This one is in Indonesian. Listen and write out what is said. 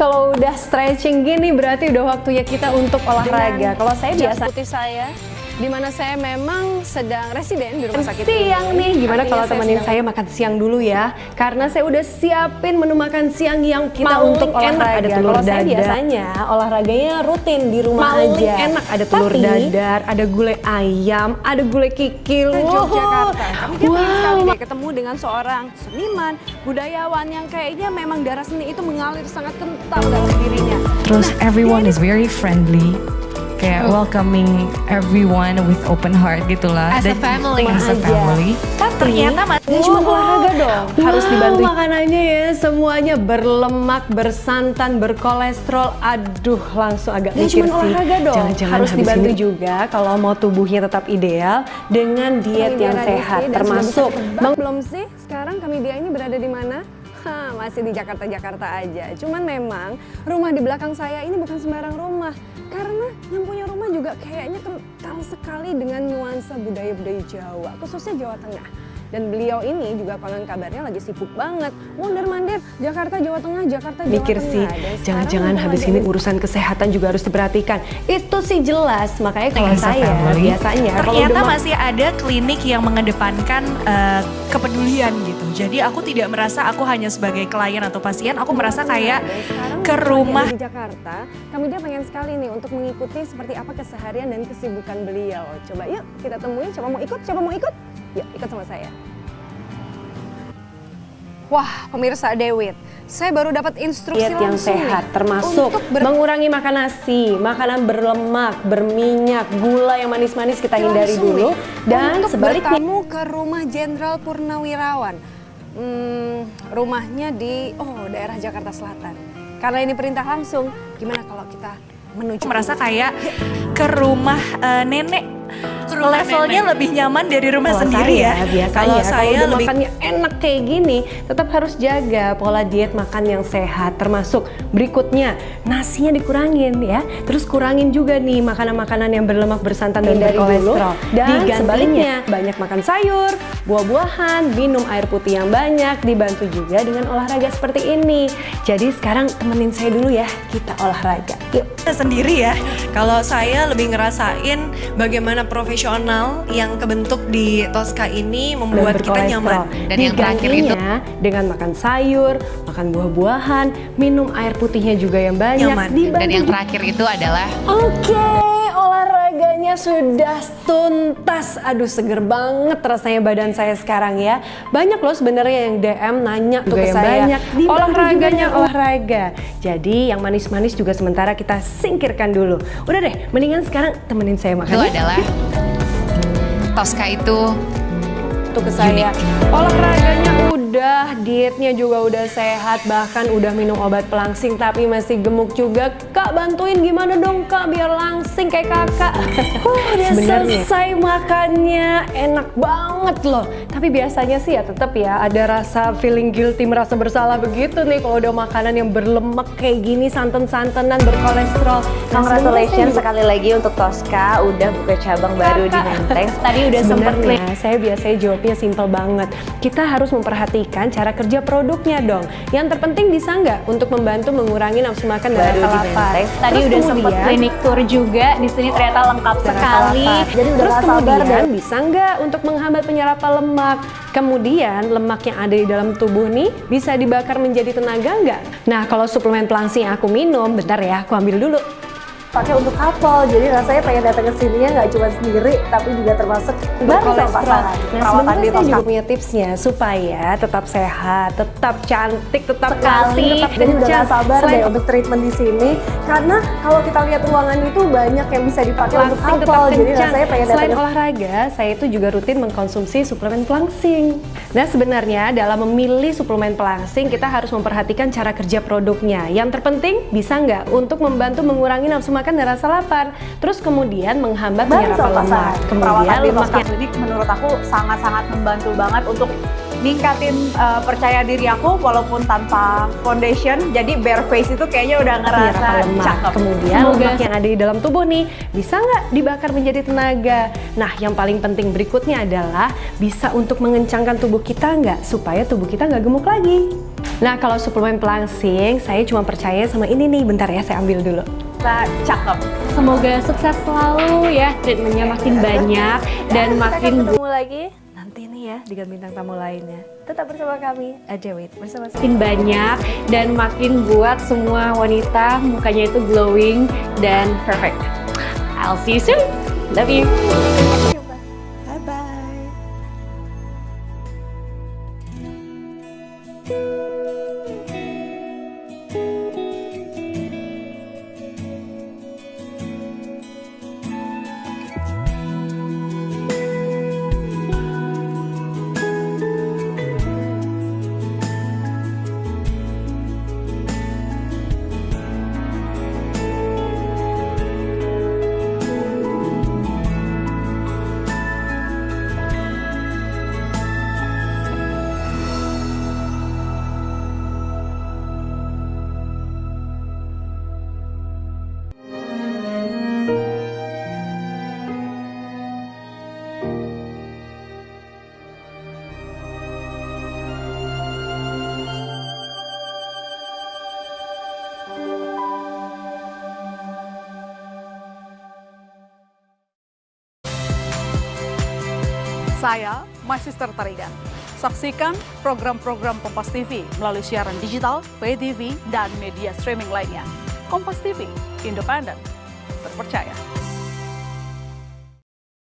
Kalau udah stretching gini berarti udah waktunya kita untuk olahraga. Kalau saya biasa putih saya, di mana saya memang sedang residen di rumah sakit siang ini. nih, Gimana kalau temenin saya makan siang dulu ya? Karena saya udah siapin menu makan siang yang kita Paling untuk olahraga. enak, ada telur Kalau saya dadar. biasanya olahraganya rutin di rumah Paling aja. enak, ada telur Tapi, dadar, ada gulai ayam, ada gulai kikil. Yogyakarta. Kami dia pengen sekali Wow. deh ketemu dengan seorang seniman, budayawan yang kayaknya memang darah seni itu mengalir sangat kental dalam dirinya. Terus Nah, everyone dia is very friendly, kayak welcoming everyone with open heart gitulah. As a family. As a Aja. family. ternyata Nggak cuma olahraga dong, harus dibantu. Wow, Makanannya ya semuanya berlemak, bersantan, berkolesterol. Aduh, langsung agak Nggak mikir cuma sih. olahraga dong, Jangan-jangan harus habis dibantu ini juga kalau mau tubuhnya tetap ideal dengan diet yang sehat, termasuk belum sih sekarang kami dia ini berada di mana? Masih di Jakarta aja. Cuman memang rumah di belakang saya ini bukan sembarang rumah. Karena yang punya rumah juga kayaknya kental sekali dengan nuansa budaya-budaya Jawa, khususnya Jawa Tengah. Dan beliau ini juga konon kabarnya lagi sibuk banget mondar-mandir Jakarta, Jawa Tengah, Jakarta, Jawa mikir Tengah. sih, Dan sekarang jangan-jangan untung habis aja ini urusan kesehatan juga harus diperhatikan. Itu sih jelas, makanya kalau As a saya family. biasanya kalau Ternyata udah masih ada klinik yang mengedepankan kepedulian gitu. Jadi aku tidak merasa aku hanya sebagai klien atau pasien, aku merasa kayak Dan sekarang ke lagi rumah. ada di Jakarta, kami dia pengen sekali nih untuk mengikuti seperti apa keseharian dan kesibukan beliau. Coba yuk kita temui, coba mau ikut? Yuk ikut sama saya. Wah, pemirsa Dewit, saya baru dapat instruksi diet yang langsung sehat, nih, termasuk untuk mengurangi makan nasi, makanan berlemak, berminyak, gula yang manis-manis kita hindari langsung dulu. nih, Dan untuk sebaliknya, bertamu ke rumah Jenderal Purnawirawan. Rumahnya di daerah Jakarta Selatan. Karena ini perintah langsung, gimana kalau kita menuju? Aku merasa kayak ke rumah nenek. Levelnya lebih nyaman dari rumah kalau sendiri saya, ya. biasanya Kalau kalau saya udah lebih makannya enak kayak gini, tetap harus jaga pola diet makan yang sehat. Termasuk berikutnya, nasinya dikurangin ya. Terus kurangin juga nih makanan-makanan yang berlemak, bersantan dan Hindari berkolesterol. dulu. Dan Digantinya, sebaliknya, banyak makan sayur, buah-buahan, minum air putih yang banyak, dibantu juga dengan olahraga seperti ini. Jadi sekarang temenin saya dulu ya, kita olahraga. Yuk. sendiri ya. Kalau saya lebih ngerasain bagaimana profesional yang kebentuk di Tosca ini membuat kita nyaman. Dan yang terakhir itu dengan makan sayur, makan buah-buahan, minum air putihnya juga yang banyak. Nyaman. Dibantu Dan yang terakhir itu adalah Oke, olahraganya sudah tuntas. Aduh, seger banget rasanya badan saya sekarang ya. Banyak loh sebenarnya yang DM nanya Tuh juga ke yang saya, banyak. Dibantu olahraganya juga olahraga. Jadi yang manis-manis juga sementara kita singkirkan dulu. Udah deh, mendingan sekarang temenin saya makan. itu ya. adalah Tosca itu Tuh ke saya. Olahraganya udah, dietnya juga udah sehat, bahkan udah minum obat pelangsing tapi masih gemuk juga. Kak, bantuin gimana dong Kak biar langsing kayak kakak. Udah Sebenarnya. selesai makannya, enak banget loh. Tapi biasanya sih ya tetap ya ada rasa feeling guilty, merasa bersalah begitu nih kalau udah makanan yang berlemak kayak gini, santan-santanan, berkolesterol. Nah, Congratulations sekali lagi untuk Tosca udah buka cabang baru di Menteng. Tadi udah sempet Sebenarnya saya biasanya jawabnya simpel banget. Kita harus memperhatikan cara kerja produknya dong. Yang terpenting bisa nggak untuk membantu mengurangi nafsu makan dan baru rasa di lapar. Menteng. Tadi Terus udah sempet kemudian, klinik tour juga. Di sini ternyata lengkap sekali. Jadi udah terus gak sabar kemudian deh. bisa nggak untuk menghambat penyerapan lemak? Kemudian lemak yang ada di dalam tubuh nih bisa dibakar menjadi tenaga nggak? Nah kalau suplemen pelangsing yang aku minum, bentar ya aku ambil dulu. Pakai untuk couple, jadi rasanya pengen datang ke sininya nggak cuma sendiri, tapi juga termasuk bareng sama pasangan. Nah Perawatan sebenarnya di saya Tosca. juga punya tipsnya supaya tetap sehat, tetap cantik, tetap Sekali, langsing, tetap jadi udah kencang. gak sabar Selain deh untuk treatment di sini, karena kalau kita lihat ruangan itu banyak yang bisa dipakai untuk pelangsing tetap couple, jadi kencang. rasanya pengen Selain datang ke olahraga, saya itu juga rutin mengkonsumsi suplemen pelangsing. Nah sebenarnya dalam memilih suplemen pelangsing kita harus memperhatikan cara kerja produknya. Yang terpenting bisa nggak untuk membantu mengurangi nafsu makan dan rasa lapar. Terus kemudian menghambat bareng penyerapan sama lemak. pasangan. Kemudian Perawatan di lemak Tosca Clinic menurut aku sangat-sangat membantu banget untuk ningkatin percaya diri aku walaupun tanpa foundation, jadi bare face itu kayaknya udah ngerasa penyerapan lemak. cakep. Kemudian Semoga lemak yang ada di dalam tubuh nih bisa nggak dibakar menjadi tenaga. Nah yang paling penting berikutnya adalah bisa untuk mengencangkan tubuh kita nggak supaya tubuh kita nggak gemuk lagi. Nah, kalau suplemen pelangsing, saya cuma percaya sama ini nih. Bentar ya, saya ambil dulu. Cakep. Semoga sukses selalu ya, treatmentnya makin banyak dan makin Ketemu lagi nanti nih ya dengan bintang tamu lainnya. Tetap bersama kami, Ajawit bersama saya. makin banyak dan makin buat semua wanita mukanya itu glowing dan perfect. I'll see you soon. Love you. Bye-bye. Saya, My Sister Tarigan. Saksikan program-program Kompas TV melalui siaran digital, pay TV, dan media streaming lainnya. Kompas TV, independen, terpercaya.